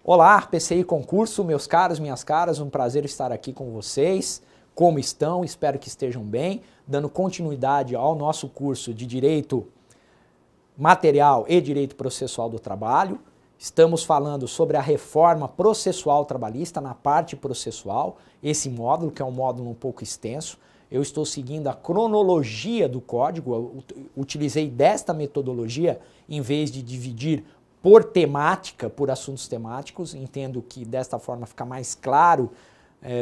Olá, PCI Concurso, meus caros, minhas caras, um prazer estar aqui com vocês. Como estão? Espero que estejam bem, dando continuidade ao nosso curso de Direito Material e Direito Processual do Trabalho. Estamos falando sobre a reforma processual trabalhista na parte processual, esse módulo que é um módulo um pouco extenso. Eu estou seguindo a cronologia do código, eu utilizei desta metodologia em vez de dividir por temática, por assuntos temáticos. Entendo que desta forma fica mais claro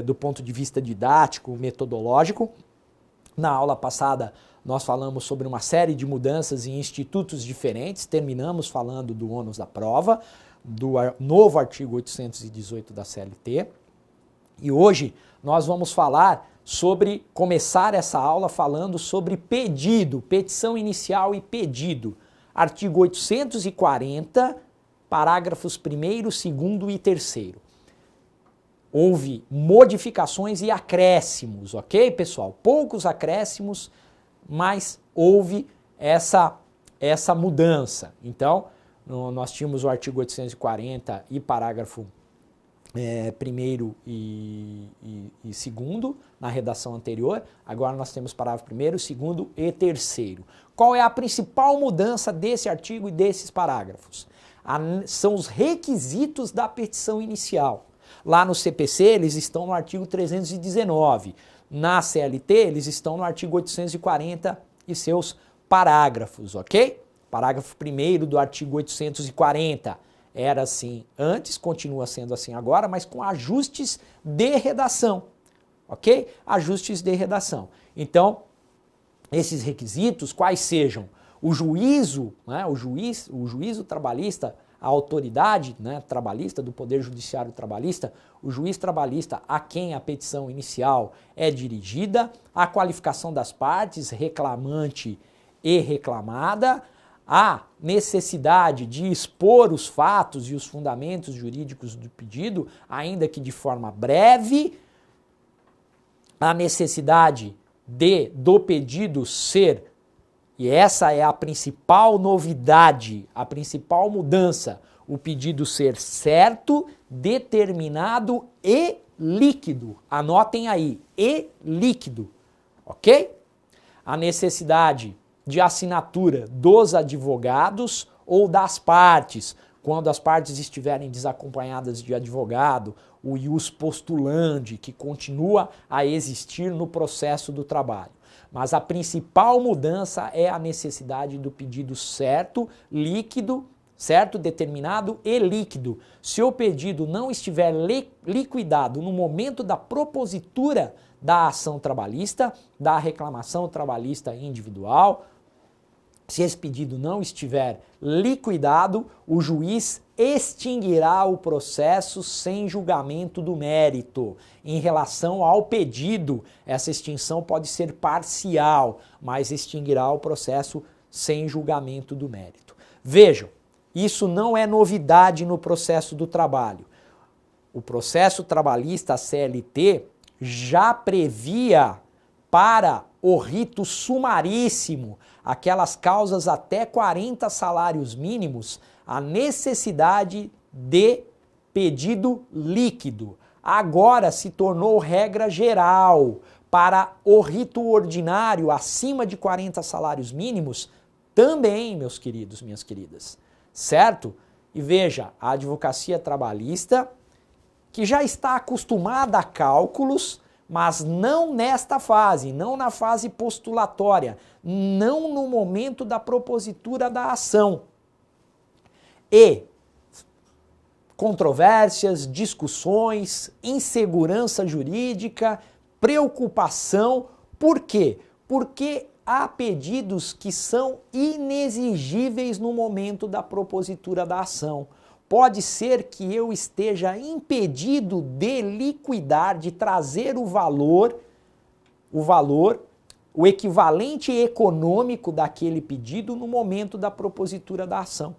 do ponto de vista didático, metodológico. Na aula passada nós falamos sobre uma série de mudanças em institutos diferentes, terminamos falando do ônus da prova, do novo artigo 818 da CLT. E hoje nós vamos começar essa aula falando sobre pedido, petição inicial e pedido. Artigo 840, parágrafos 1º, 2º e 3º. Houve modificações e acréscimos, ok, pessoal? Poucos acréscimos, mas houve essa mudança. Então, nós tínhamos o artigo 840 e parágrafo 1º e 2º na redação anterior. Agora nós temos parágrafo 1º, 2º e 3º. Qual é a principal mudança desse artigo e desses parágrafos? São os requisitos da petição inicial. Lá no CPC eles estão no artigo 319. Na CLT eles estão no artigo 840 e seus parágrafos, ok? Parágrafo 1º do artigo 840. Era assim antes, continua sendo assim agora, mas com ajustes de redação, ok? Ajustes de redação. Então, esses requisitos, quais sejam? O juízo, né, o juízo trabalhista, a autoridade, né, trabalhista, do Poder Judiciário Trabalhista, o juiz trabalhista a quem a petição inicial é dirigida, a qualificação das partes, reclamante e reclamada, a necessidade de expor os fatos e os fundamentos jurídicos do pedido, ainda que de forma breve, a necessidade do pedido ser, e essa é a principal novidade, a principal mudança, o pedido ser certo, determinado e líquido. Anotem aí, e líquido, ok? A necessidade de assinatura dos advogados ou das partes, quando as partes estiverem desacompanhadas de advogado, o ius postulandi, que continua a existir no processo do trabalho. Mas a principal mudança é a necessidade do pedido certo, líquido, certo, determinado e líquido. Se o pedido não estiver liquidado no momento da propositura da ação trabalhista, da reclamação trabalhista individual, se esse pedido não estiver liquidado, o juiz extinguirá o processo sem julgamento do mérito. Em relação ao pedido, essa extinção pode ser parcial, mas extinguirá o processo sem julgamento do mérito. Vejam, isso não é novidade no processo do trabalho. O processo trabalhista, a CLT, já previa para o rito sumaríssimo, aquelas causas até 40 salários mínimos, a necessidade de pedido líquido. Agora se tornou regra geral. Para o rito ordinário, acima de 40 salários mínimos, também, meus queridos, minhas queridas. Certo? E veja, a advocacia trabalhista, que já está acostumada a cálculos, mas não nesta fase, não na fase postulatória, não no momento da propositura da ação. E controvérsias, discussões, insegurança jurídica, preocupação. Por quê? Porque há pedidos que são inexigíveis no momento da propositura da ação. Pode ser que eu esteja impedido de liquidar, de trazer o equivalente econômico daquele pedido no momento da propositura da ação.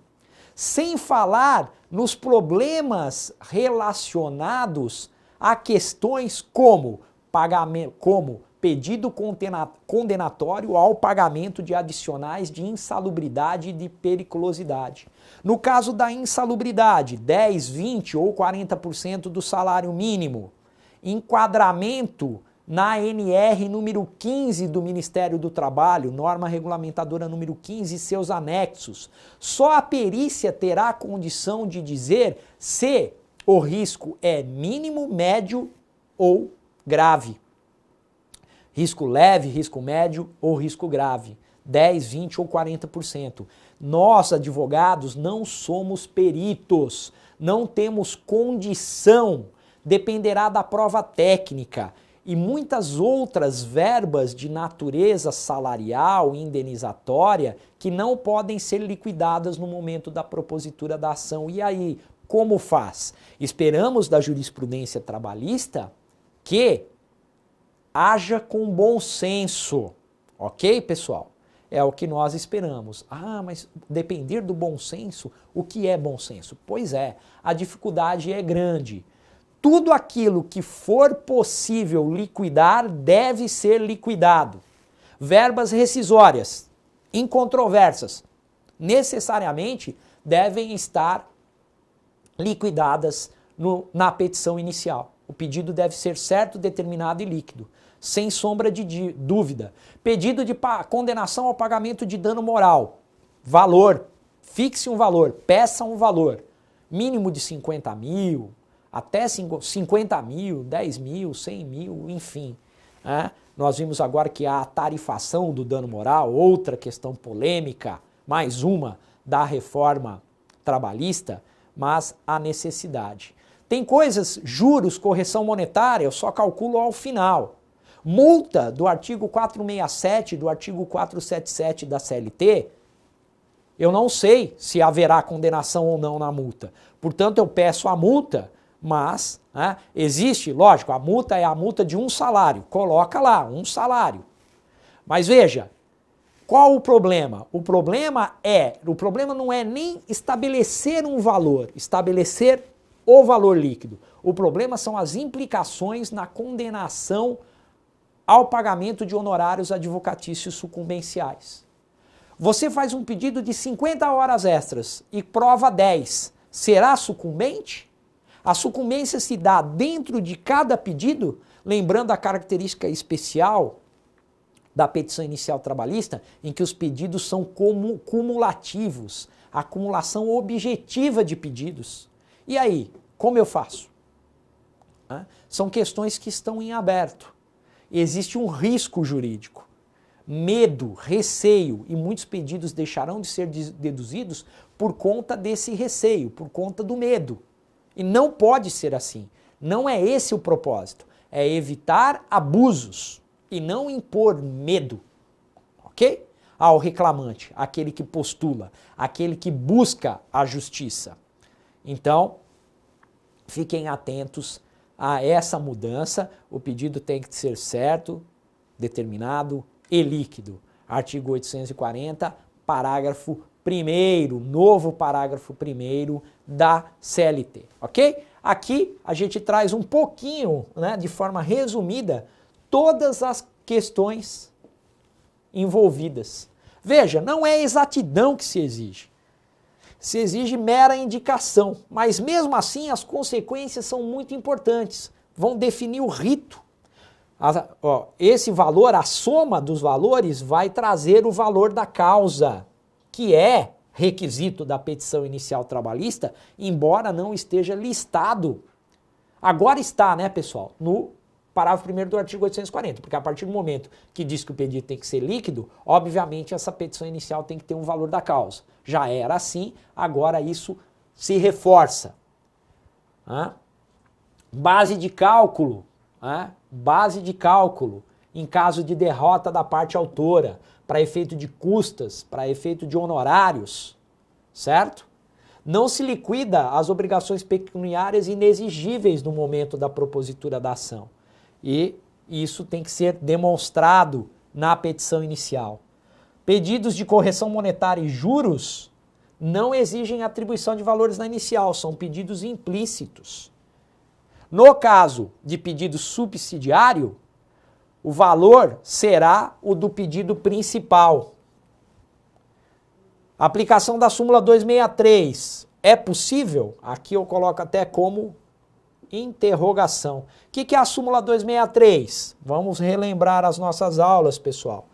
Sem falar nos problemas relacionados a questões como pedido condenatório ao pagamento de adicionais de insalubridade e de periculosidade. No caso da insalubridade, 10, 20 ou 40% do salário mínimo. Enquadramento na NR número 15 do Ministério do Trabalho, norma regulamentadora número 15 e seus anexos. Só a perícia terá a condição de dizer se o risco é mínimo, médio ou grave. Risco leve, risco médio ou risco grave. 10, 20 ou 40%. Nós, advogados, não somos peritos, não temos condição, dependerá da prova técnica e muitas outras verbas de natureza salarial e indenizatória que não podem ser liquidadas no momento da propositura da ação. E aí, como faz? Esperamos da jurisprudência trabalhista que haja com bom senso, ok, pessoal? É o que nós esperamos. Ah, mas depender do bom senso, o que é bom senso? Pois é, a dificuldade é grande. Tudo aquilo que for possível liquidar deve ser liquidado. Verbas rescisórias, incontroversas, necessariamente devem estar liquidadas na petição inicial. O pedido deve ser certo, determinado e líquido, sem sombra de dúvida. Pedido de condenação ao pagamento de dano moral. Valor. Fixe um valor, peça um valor. Mínimo de 50 mil, até 50 mil, 10 mil, 100 mil, enfim. Nós vimos agora que a tarifação do dano moral, outra questão polêmica, mais uma da reforma trabalhista, mas a necessidade. Tem coisas, juros, correção monetária, eu só calculo ao final. Multa do artigo 467, do artigo 477 da CLT, eu não sei se haverá condenação ou não na multa. Portanto, eu peço a multa, mas existe, lógico, a multa é a multa de um salário. Coloca lá, um salário. Mas veja, qual o problema? O problema não é nem estabelecer um valor, estabelecer o valor líquido. O problema são as implicações na condenação ao pagamento de honorários advocatícios sucumbenciais. Você faz um pedido de 50 horas extras e prova 10. Será sucumbente? A sucumbência se dá dentro de cada pedido, lembrando a característica especial da petição inicial trabalhista, em que os pedidos são cumulativos, acumulação objetiva de pedidos. E aí, como eu faço? São questões que estão em aberto. Existe um risco jurídico, medo, receio, e muitos pedidos deixarão de ser deduzidos por conta desse receio, por conta do medo. E não pode ser assim. Não é esse o propósito. É evitar abusos e não impor medo, ok? Ao reclamante, aquele que postula, aquele que busca a justiça. Então, fiquem atentos a essa mudança. O pedido tem que ser certo, determinado e líquido. Artigo 840, parágrafo 1º, novo parágrafo 1º da CLT, ok? Aqui a gente traz um pouquinho, de forma resumida, todas as questões envolvidas. Veja, não é exatidão que se exige. Se exige mera indicação, mas mesmo assim as consequências são muito importantes. Vão definir o rito. Esse valor, a soma dos valores, vai trazer o valor da causa, que é requisito da petição inicial trabalhista, embora não esteja listado. Agora está, pessoal, no parágrafo 1º do artigo 840, porque a partir do momento que diz que o pedido tem que ser líquido, obviamente essa petição inicial tem que ter um valor da causa. Já era assim, agora isso se reforça. Base de cálculo, em caso de derrota da parte autora, para efeito de custas, para efeito de honorários, certo? Não se liquida as obrigações pecuniárias inexigíveis no momento da propositura da ação. E isso tem que ser demonstrado na petição inicial. Pedidos de correção monetária e juros não exigem atribuição de valores na inicial, são pedidos implícitos. No caso de pedido subsidiário, o valor será o do pedido principal. Aplicação da súmula 263. É possível? Aqui eu coloco até como interrogação. O que é a súmula 263? Vamos relembrar as nossas aulas, pessoal.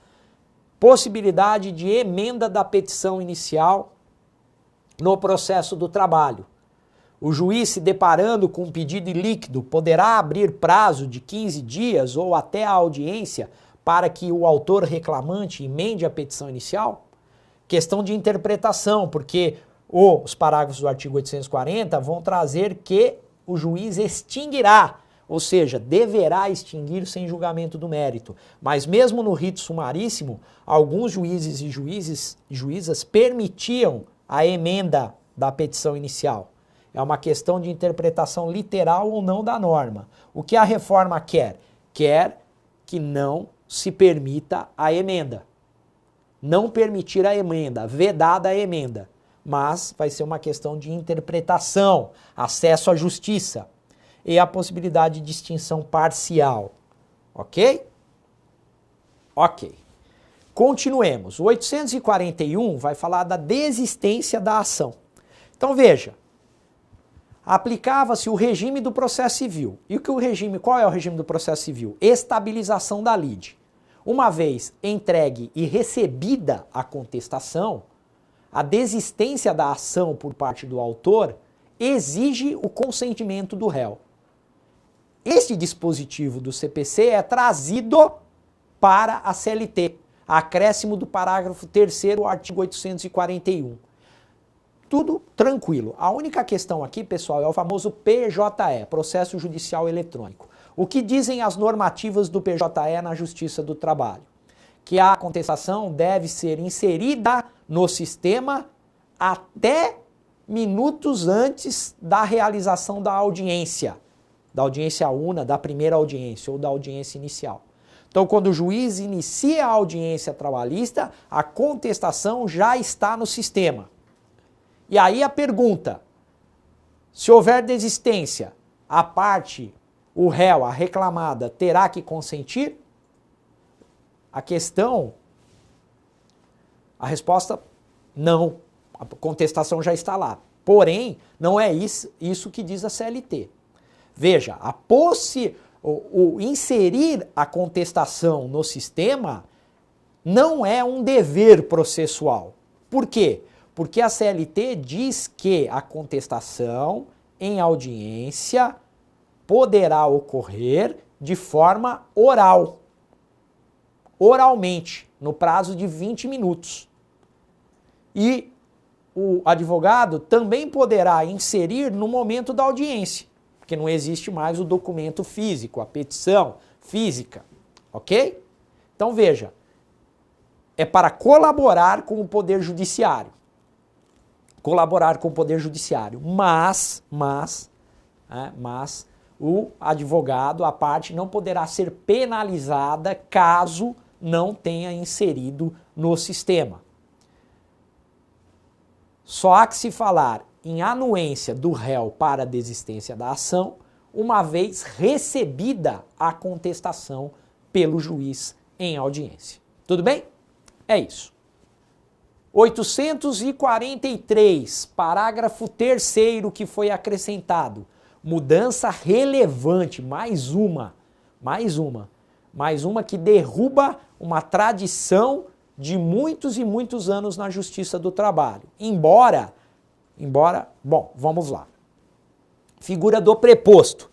Possibilidade de emenda da petição inicial no processo do trabalho. O juiz, se deparando com um pedido ilíquido, poderá abrir prazo de 15 dias ou até a audiência para que o autor reclamante emende a petição inicial? Questão de interpretação, porque os parágrafos do artigo 840 vão trazer que o juiz extinguirá, ou seja, deverá extinguir sem julgamento do mérito. Mas mesmo no rito sumaríssimo, alguns juízes e juízas permitiam a emenda da petição inicial. É uma questão de interpretação literal ou não da norma. O que a reforma quer? Quer que não se permita a emenda. Não permitir a emenda, vedada a emenda. Mas vai ser uma questão de interpretação, acesso à justiça e a possibilidade de extinção parcial. Ok? Ok. Continuemos. O 841 vai falar da desistência da ação. Então veja, aplicava-se o regime do processo civil. E qual é o regime do processo civil? Estabilização da lide. Uma vez entregue e recebida a contestação, a desistência da ação por parte do autor exige o consentimento do réu. Este dispositivo do CPC é trazido para a CLT, acréscimo do parágrafo 3º, artigo 841. Tudo tranquilo. A única questão aqui, pessoal, é o famoso PJE, Processo Judicial Eletrônico. O que dizem as normativas do PJE na Justiça do Trabalho? Que a contestação deve ser inserida no sistema até minutos antes da realização da audiência una, da primeira audiência ou da audiência inicial. Então, quando o juiz inicia a audiência trabalhista, a contestação já está no sistema. E aí a pergunta, se houver desistência, a parte, o réu, a reclamada, terá que consentir? A questão, a resposta, não. A contestação já está lá. Porém, não é isso que diz a CLT. Veja, o inserir a contestação no sistema não é um dever processual. Por quê? Porque a CLT diz que a contestação em audiência poderá ocorrer de forma oral. Oralmente, no prazo de 20 minutos. E o advogado também poderá inserir no momento da audiência, porque não existe mais o documento físico, a petição física, ok? Então veja, é para colaborar com o Poder Judiciário. Colaborar com o Poder Judiciário, mas o advogado, a parte, não poderá ser penalizada caso não tenha inserido no sistema. Só há que se falar em anuência do réu para a desistência da ação, uma vez recebida a contestação pelo juiz em audiência. Tudo bem? É isso. 843, parágrafo 3º que foi acrescentado. Mudança relevante, mais uma que derruba uma tradição de muitos e muitos anos na Justiça do Trabalho. Embora, bom, vamos lá. Figura do preposto.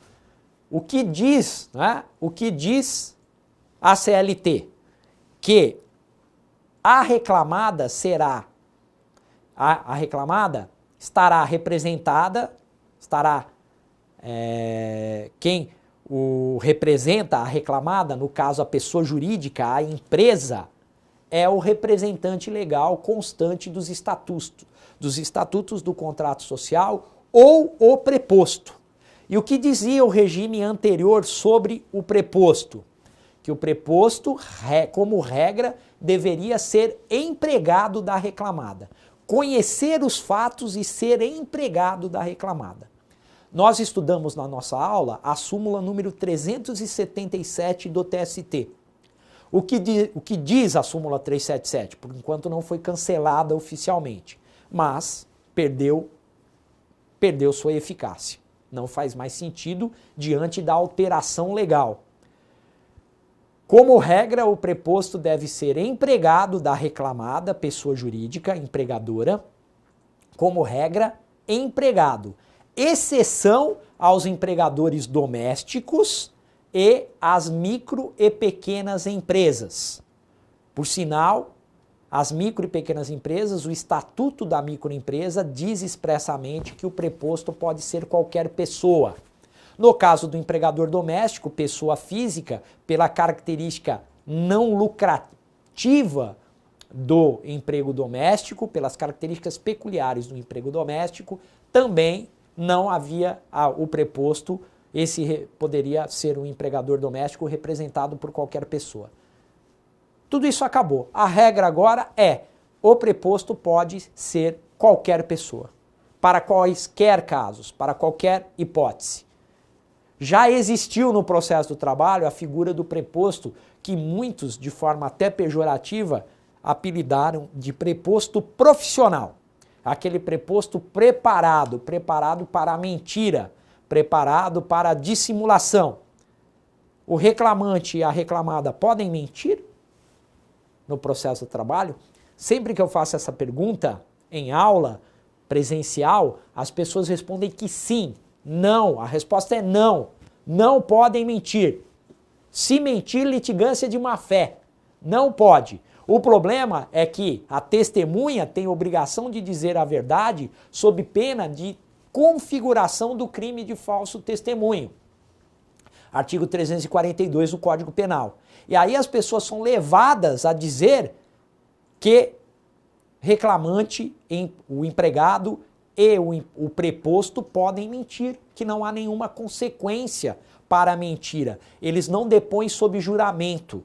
O que diz, né? O que diz a CLT? Que a reclamada estará representada, quem o representa a reclamada, no caso a pessoa jurídica, a empresa, é o representante legal constante dos estatutos do contrato social ou o preposto. E o que dizia o regime anterior sobre o preposto? Que o preposto, como regra, deveria ser empregado da reclamada. Conhecer os fatos e ser empregado da reclamada. Nós estudamos na nossa aula a súmula número 377 do TST. O que diz a súmula 377? Por enquanto não foi cancelada oficialmente, mas perdeu sua eficácia. Não faz mais sentido diante da alteração legal. Como regra, o preposto deve ser empregado da reclamada, pessoa jurídica, empregadora. Como regra, empregado. Exceção aos empregadores domésticos e às micro e pequenas empresas. Por sinal, as micro e pequenas empresas, o Estatuto da Microempresa diz expressamente que o preposto pode ser qualquer pessoa. No caso do empregador doméstico, pessoa física, pela característica não lucrativa do emprego doméstico, pelas características peculiares do emprego doméstico, também não havia o preposto, poderia ser um empregador doméstico representado por qualquer pessoa. Tudo isso acabou. A regra agora é: o preposto pode ser qualquer pessoa, para quaisquer casos, para qualquer hipótese. Já existiu no processo do trabalho a figura do preposto, que muitos, de forma até pejorativa, apelidaram de preposto profissional. Aquele preposto preparado para a mentira, preparado para a dissimulação. O reclamante e a reclamada podem mentir no processo do trabalho? Sempre que eu faço essa pergunta em aula presencial, as pessoas respondem que sim, não. A resposta é não. Não podem mentir. Se mentir, litigância de má-fé. Não pode. O problema é que a testemunha tem obrigação de dizer a verdade sob pena de configuração do crime de falso testemunho. Artigo 342 do Código Penal. E aí as pessoas são levadas a dizer que reclamante, o empregado e o preposto podem mentir, que não há nenhuma consequência para a mentira. Eles não depõem sob juramento.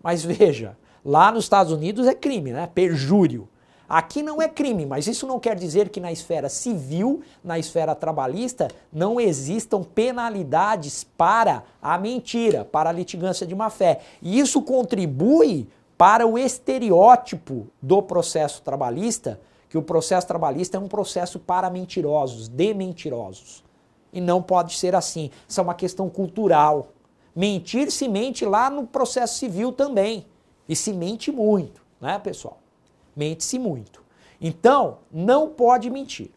Mas veja, lá nos Estados Unidos é crime, né? Perjúrio. Aqui não é crime, mas isso não quer dizer que na esfera civil, na esfera trabalhista, não existam penalidades para a mentira, para a litigância de má-fé. E isso contribui para o estereótipo do processo trabalhista, que o processo trabalhista é um processo para mentirosos, de mentirosos. E não pode ser assim. Isso é uma questão cultural. Mentir se mente lá no processo civil também. E se mente muito, né, pessoal? Mente-se muito. Então, não pode mentir,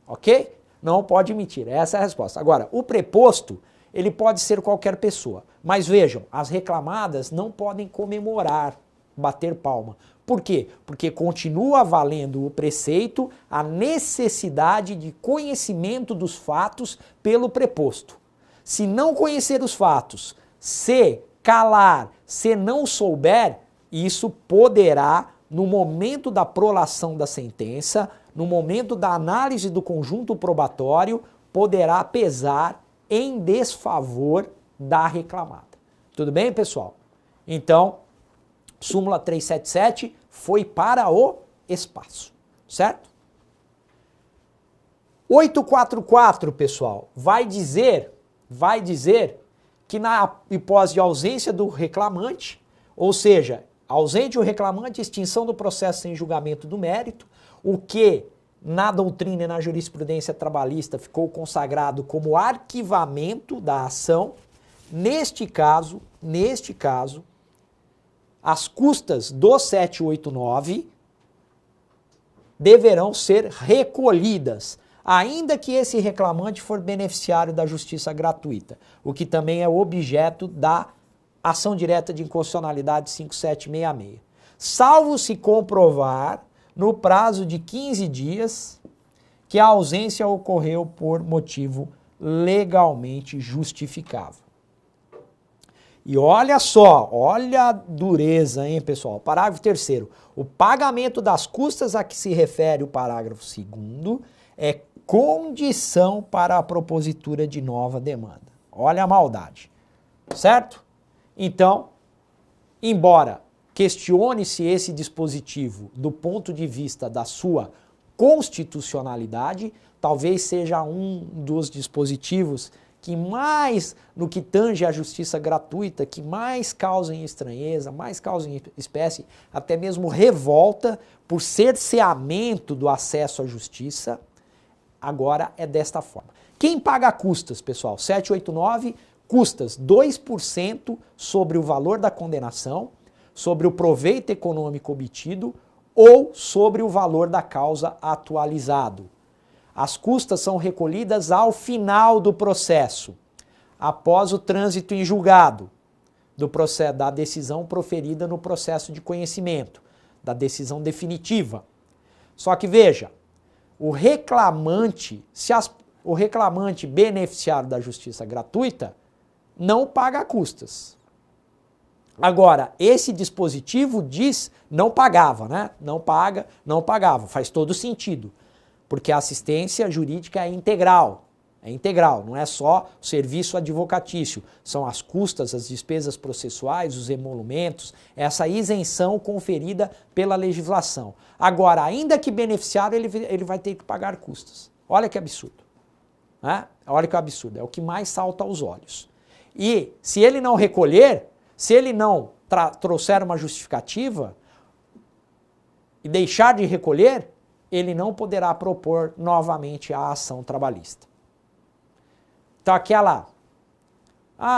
ok? Não pode mentir, essa é a resposta. Agora, o preposto, ele pode ser qualquer pessoa. Mas vejam, as reclamadas não podem comemorar, bater palma. Por quê? Porque continua valendo o preceito, a necessidade de conhecimento dos fatos pelo preposto. Se não conhecer os fatos, se calar, se não souber, isso poderá, no momento da prolação da sentença, no momento da análise do conjunto probatório, poderá pesar em desfavor da reclamada. Tudo bem, pessoal? Então, súmula 377 foi para o espaço, certo? 844, pessoal, vai dizer que na hipótese de ausência do reclamante, ou seja, ausente o reclamante, extinção do processo sem julgamento do mérito, o que na doutrina e na jurisprudência trabalhista ficou consagrado como arquivamento da ação. Neste caso, as custas do 789 deverão ser recolhidas, ainda que esse reclamante for beneficiário da justiça gratuita, o que também é objeto da ação direta de inconstitucionalidade 5766. Salvo se comprovar, no prazo de 15 dias, que a ausência ocorreu por motivo legalmente justificável. E olha só, olha a dureza, hein, pessoal? Parágrafo 3º. O pagamento das custas a que se refere o parágrafo 2º é condição para a propositura de nova demanda. Olha a maldade, certo? Então, embora questione-se esse dispositivo do ponto de vista da sua constitucionalidade, talvez seja um dos dispositivos que mais, no que tange à justiça gratuita, que mais causem estranheza, mais causem espécie, até mesmo revolta por cerceamento do acesso à justiça, agora é desta forma. Quem paga custas, pessoal? 789, custas 2% sobre o valor da condenação, sobre o proveito econômico obtido ou sobre o valor da causa atualizado. As custas são recolhidas ao final do processo, após o trânsito em julgado do processo, da decisão proferida no processo de conhecimento, da decisão definitiva. Só que veja, o reclamante, o reclamante beneficiário da justiça gratuita não paga custas. Agora, esse dispositivo diz, não pagava, né? Não paga, não pagava, faz todo sentido. Porque a assistência jurídica é integral, não é só o serviço advocatício, são as custas, as despesas processuais, os emolumentos, essa isenção conferida pela legislação. Agora, ainda que beneficiário, ele vai ter que pagar custas. Olha que absurdo, né? Olha que absurdo, é o que mais salta aos olhos. E se ele não recolher, se ele não trouxer uma justificativa e deixar de recolher, ele não poderá propor novamente a ação trabalhista. Então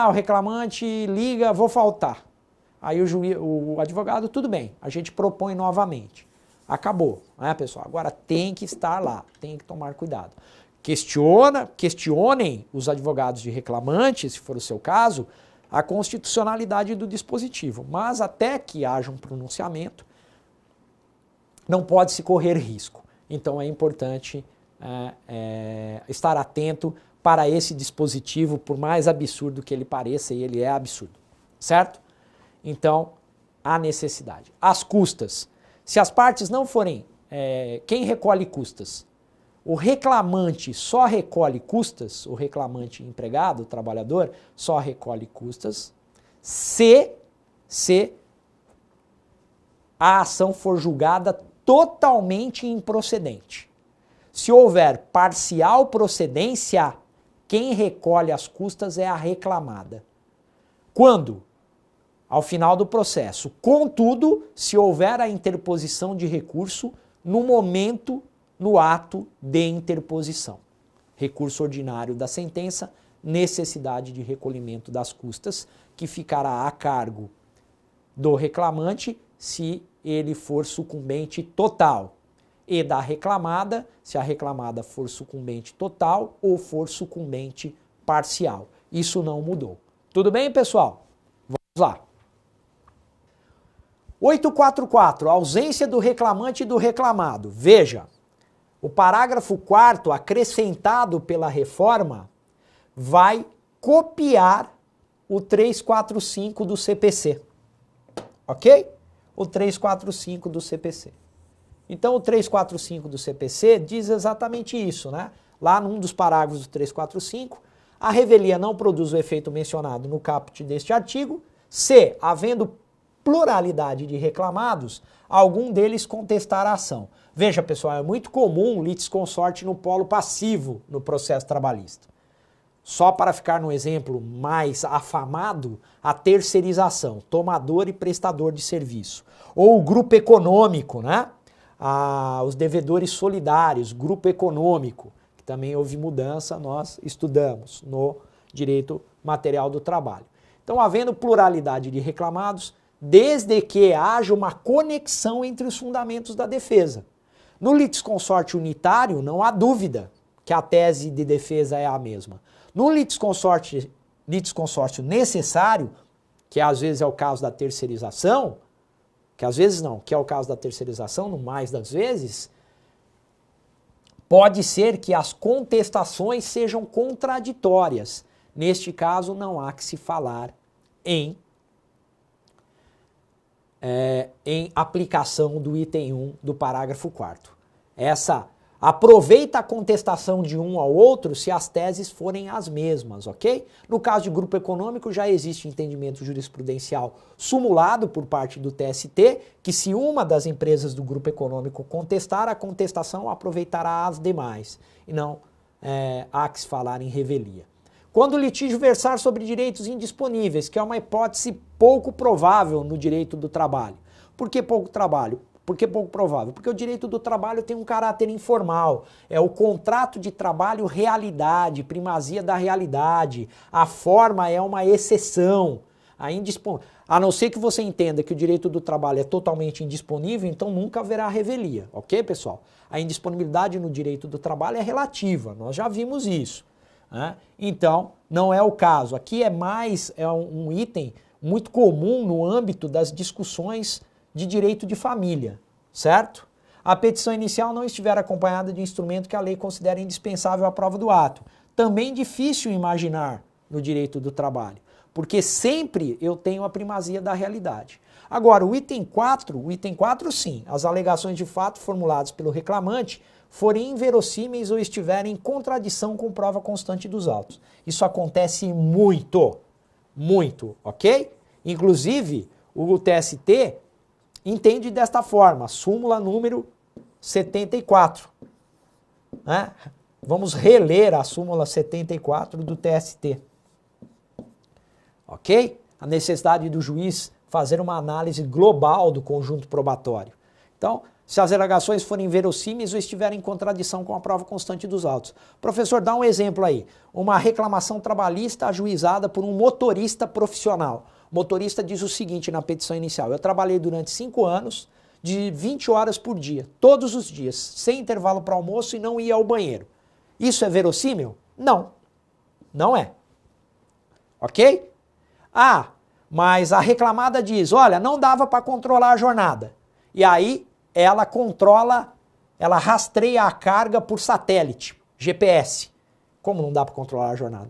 o reclamante liga, vou faltar. Aí o advogado, tudo bem, a gente propõe novamente. Acabou, né, pessoal? Agora tem que estar lá, tem que tomar cuidado. Questionem os advogados de reclamante, se for o seu caso, a constitucionalidade do dispositivo. Mas até que haja um pronunciamento, não pode se correr risco. Então é importante estar atento para esse dispositivo, por mais absurdo que ele pareça, e ele é absurdo, certo? Então, há necessidade. As custas. Se as partes não forem... quem recolhe custas? O reclamante só recolhe custas, o reclamante empregado, o trabalhador, só recolhe custas se a ação for julgada totalmente improcedente. Se houver parcial procedência, quem recolhe as custas é a reclamada. Quando? Ao final do processo. Contudo, se houver a interposição de recurso no ato de interposição. Recurso ordinário da sentença, necessidade de recolhimento das custas, que ficará a cargo do reclamante se ele for sucumbente total, e da reclamada, se a reclamada for sucumbente total ou for sucumbente parcial. Isso não mudou. Tudo bem, pessoal? Vamos lá. 844, ausência do reclamante e do reclamado. Veja, o parágrafo 4º, acrescentado pela reforma, vai copiar o 345 do CPC. Ok? O 345 do CPC. Então, o 345 do CPC diz exatamente isso, né? Lá num dos parágrafos do 345, a revelia não produz o efeito mencionado no caput deste artigo, se, havendo pluralidade de reclamados, algum deles contestar a ação. Veja, pessoal, é muito comum o litisconsorte no polo passivo no processo trabalhista. Só para ficar no exemplo mais afamado, a terceirização, tomador e prestador de serviço. Ou o grupo econômico, né? Os devedores solidários, grupo econômico, que também houve mudança, nós estudamos no direito material do trabalho. Então, havendo pluralidade de reclamados, desde que haja uma conexão entre os fundamentos da defesa. No litisconsorte unitário, não há dúvida que a tese de defesa é a mesma. No litisconsórcio necessário, que às vezes é o caso da terceirização, que às vezes não, que é o caso da terceirização, no mais das vezes, pode ser que as contestações sejam contraditórias. Neste caso, não há que se falar em aplicação do item 1 do parágrafo 4º. Aproveita a contestação de um ao outro se as teses forem as mesmas, ok? No caso de grupo econômico já existe entendimento jurisprudencial sumulado por parte do TST, que se uma das empresas do grupo econômico contestar, a contestação aproveitará as demais, e não há que se falar em revelia. Quando o litígio versar sobre direitos indisponíveis, que é uma hipótese pouco provável no direito do trabalho. Por que pouco trabalho? Por que pouco provável? Porque o direito do trabalho tem um caráter informal. É o contrato de trabalho realidade, primazia da realidade. A forma é uma exceção. A não ser que você entenda que o direito do trabalho é totalmente indisponível, então nunca haverá revelia, ok, pessoal? A indisponibilidade no direito do trabalho é relativa, nós já vimos isso, né? Então, não é o caso. Aqui é um item muito comum no âmbito das discussões de direito de família, certo? A petição inicial não estiver acompanhada de instrumento que a lei considera indispensável à prova do ato. Também difícil imaginar no direito do trabalho, porque sempre eu tenho a primazia da realidade. Agora, o item 4 sim, as alegações de fato formuladas pelo reclamante forem inverossímeis ou estiverem em contradição com prova constante dos autos. Isso acontece muito, ok? Inclusive, o TST entende desta forma, súmula número 74. Né? Vamos reler a súmula 74 do TST. Ok? A necessidade do juiz fazer uma análise global do conjunto probatório. Então, se as alegações forem verossímeis ou estiverem em contradição com a prova constante dos autos. Professor, dá um exemplo aí. Uma reclamação trabalhista ajuizada por um motorista profissional. O motorista diz o seguinte na petição inicial: eu trabalhei durante 5 anos, de 20 horas por dia, todos os dias, sem intervalo para almoço e não ia ao banheiro. Isso é verossímil? Não. Não é. Ok? Ah, mas a reclamada diz, olha, não dava para controlar a jornada. E aí ela controla, ela rastreia a carga por satélite, GPS. Como não dá para controlar a jornada?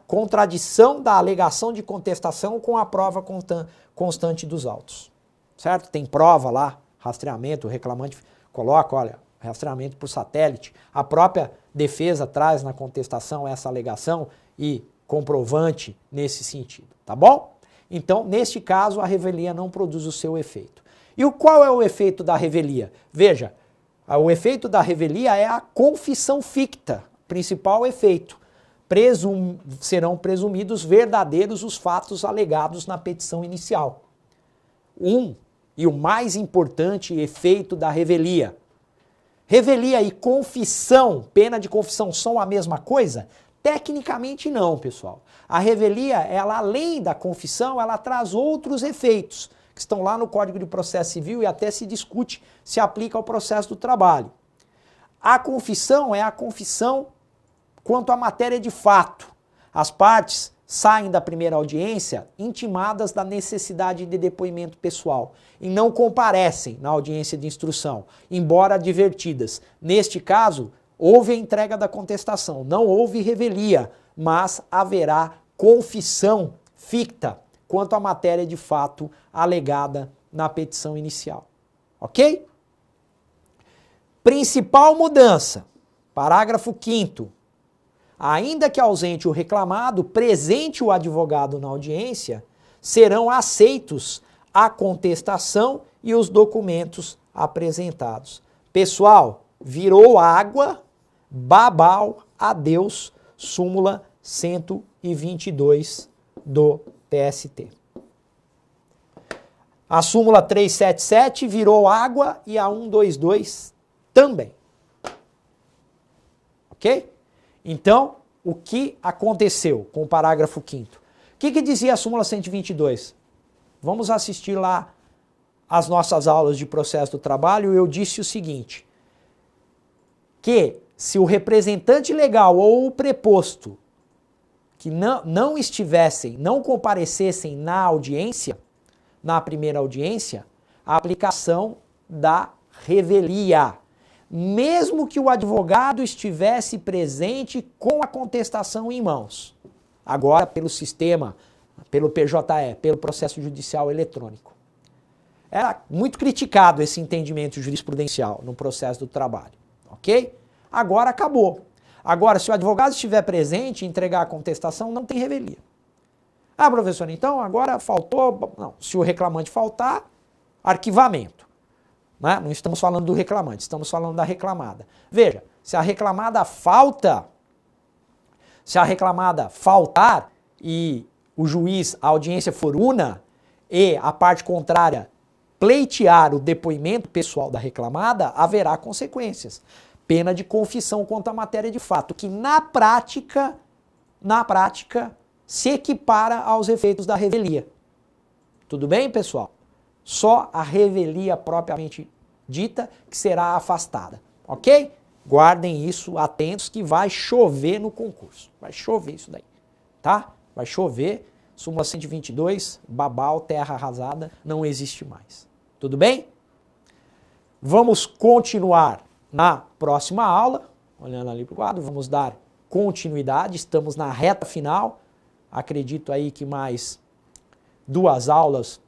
Contradição da alegação de contestação com a prova constante dos autos. Certo? Tem prova lá, rastreamento, o reclamante coloca, olha, rastreamento por satélite. A própria defesa traz na contestação essa alegação e comprovante nesse sentido, tá bom? Então, neste caso, a revelia não produz o seu efeito. E qual é o efeito da revelia? Veja, o efeito da revelia é a confissão ficta, principal efeito. Serão presumidos verdadeiros os fatos alegados na petição inicial. E o mais importante efeito da revelia. Revelia e confissão, pena de confissão, são a mesma coisa? Tecnicamente não, pessoal. A revelia, ela além da confissão, ela traz outros efeitos, que estão lá no Código de Processo Civil e até se discute se aplica ao processo do trabalho. A confissão é a confissão quanto à matéria de fato. As partes saem da primeira audiência intimadas da necessidade de depoimento pessoal e não comparecem na audiência de instrução, embora advertidas. Neste caso, houve a entrega da contestação, não houve revelia, mas haverá confissão ficta quanto à matéria de fato alegada na petição inicial. Ok? Principal mudança, parágrafo 5º. Ainda que ausente o reclamado, presente o advogado na audiência, serão aceitos a contestação e os documentos apresentados. Pessoal, virou água, babau, adeus, súmula 122 do TST. A súmula 377 virou água e a 122 também. Ok? Então, o que aconteceu com o parágrafo 5º? O que dizia a súmula 122? Vamos assistir lá às nossas aulas de processo do trabalho. Eu disse o seguinte, que se o representante legal ou o preposto que não comparecessem na audiência, na primeira audiência, a aplicação da revelia, mesmo que o advogado estivesse presente com a contestação em mãos. Agora, pelo sistema, pelo PJE, pelo processo judicial eletrônico. Era muito criticado esse entendimento jurisprudencial no processo do trabalho, ok? Agora acabou. Agora, se o advogado estiver presente e entregar a contestação, não tem revelia. Ah, professor, então agora faltou... Não, se o reclamante faltar, arquivamento. Não estamos falando do reclamante, estamos falando da reclamada. Veja, se a reclamada falta, Se a reclamada faltar e o juiz, a audiência for una e a parte contrária pleitear o depoimento pessoal da reclamada, haverá consequências. Pena de confissão contra a matéria de fato, que na prática se equipara aos efeitos da revelia. Tudo bem, pessoal? Só a revelia propriamente dita que será afastada, ok? Guardem isso, atentos, que vai chover no concurso. Vai chover isso daí, tá? Vai chover, súmula 122, babau, terra arrasada, não existe mais. Tudo bem? Vamos continuar na próxima aula, olhando ali para o quadro, vamos dar continuidade, estamos na reta final, acredito aí que mais 2 aulas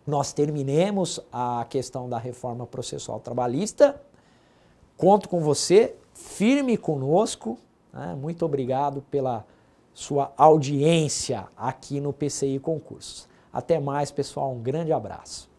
nós terminemos a questão da reforma processual trabalhista. Conto com você, firme conosco, né? Muito obrigado pela sua audiência aqui no PCI Concursos. Até mais, pessoal, um grande abraço.